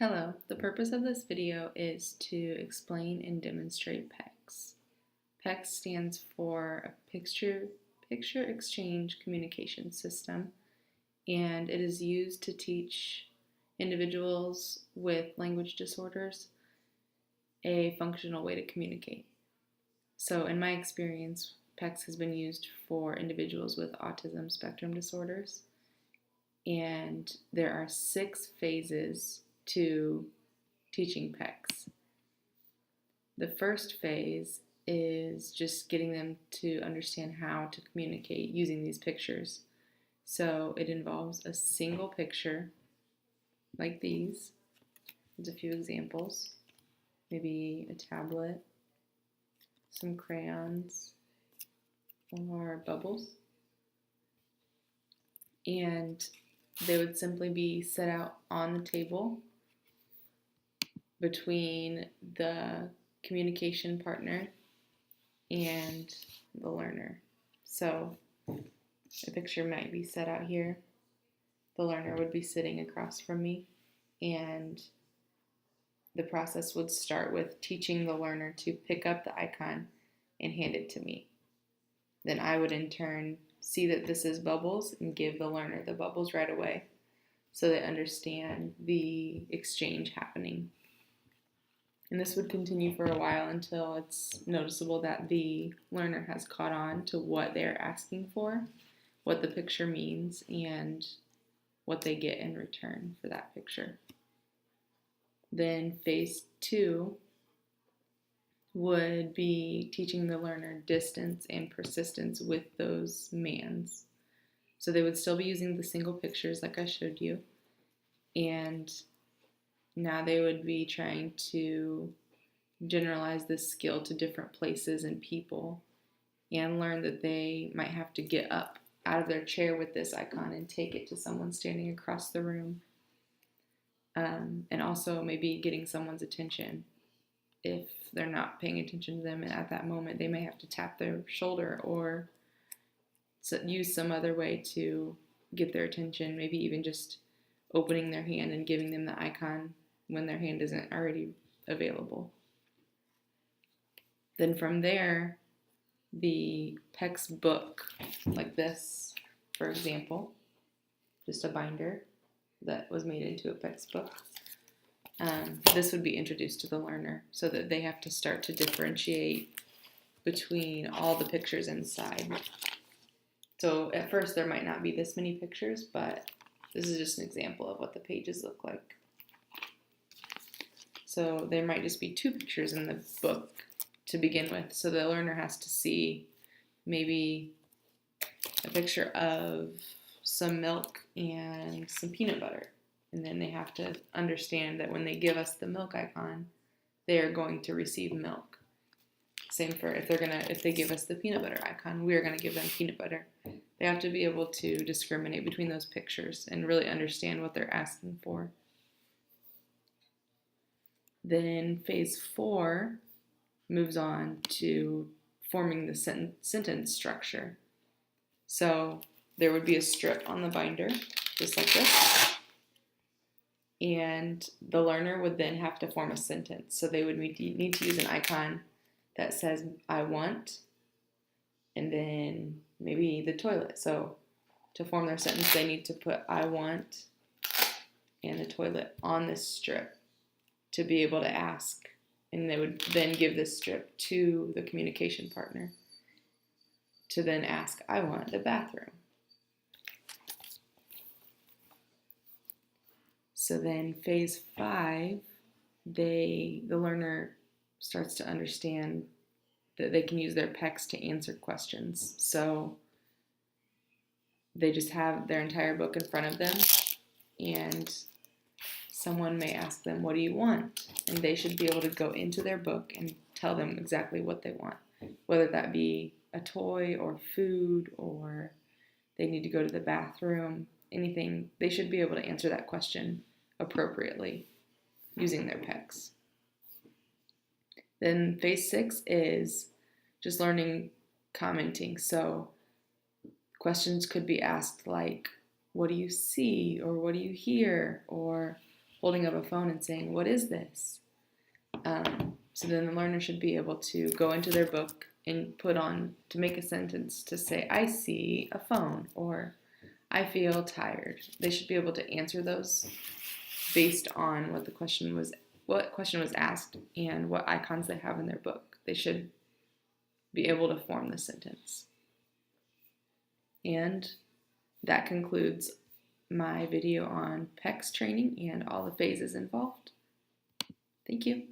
Hello, the purpose of this video is to explain and demonstrate PECS. PECS stands for a Picture Exchange Communication System, and it is used to teach individuals with language disorders a functional way to communicate. So in my experience, PECS has been used for individuals with autism spectrum disorders, and there are 6 phases to teaching PECS. The first phase is just getting them to understand how to communicate using these pictures. So it involves a single picture like these. There's a few examples. Maybe a tablet, some crayons, or bubbles. And they would simply be set out on the table between the communication partner and the learner. So a picture might be set out here. The learner would be sitting across from me, and the process would start with teaching the learner to pick up the icon and hand it to me. Then I would in turn see that this is bubbles and give the learner the bubbles right away so they understand the exchange happening. And this would continue for a while until it's noticeable that the learner has caught on to what they're asking for, what the picture means, and what they get in return for that picture. Then phase 2 would be teaching the learner distance and persistence with those mans. So they would still be using the single pictures like I showed you, and now they would be trying to generalize this skill to different places and people and learn that they might have to get up out of their chair with this icon and take it to someone standing across the room. And also maybe getting someone's attention. If they're not paying attention to them at that moment, they may have to tap their shoulder or use some other way to get their attention, maybe even just opening their hand and giving them the icon when their hand isn't already available. Then from there, the PECS book, like this, for example, just a binder that was made into a PECS book. This would be introduced to the learner so that they have to start to differentiate between all the pictures inside. So at first there might not be this many pictures, but this is just an example of what the pages look like. So there might just be 2 pictures in the book to begin with. So the learner has to see maybe a picture of some milk and some peanut butter. And then they have to understand that when they give us the milk icon, they are going to receive milk. Same for if they give us the peanut butter icon, we are going to give them peanut butter. They have to be able to discriminate between those pictures and really understand what they're asking for. Then phase 4 moves on to forming the sentence structure. So there would be a strip on the binder, just like this. And the learner would then have to form a sentence. So they would need to use an icon that says, I want, and then maybe the toilet. So to form their sentence, they need to put I want and the toilet on this strip to be able to ask. And they would then give this strip to the communication partner to then ask, I want the bathroom. So then phase 5, the learner starts to understand that they can use their PECS to answer questions. So they just have their entire book in front of them, and someone may ask them, what do you want? And they should be able to go into their book and tell them exactly what they want, whether that be a toy or food, or they need to go to the bathroom, anything. They should be able to answer that question appropriately using their PECS. Then phase 6 is just learning commenting. So questions could be asked like, what do you see? Or what do you hear? Or holding up a phone and saying, "What is this?" So then the learner should be able to go into their book and to make a sentence to say, "I see a phone," or "I feel tired." They should be able to answer those based on what question was asked and what icons they have in their book. They should be able to form the sentence. And that concludes my video on PECS training and all the phases involved. Thank you.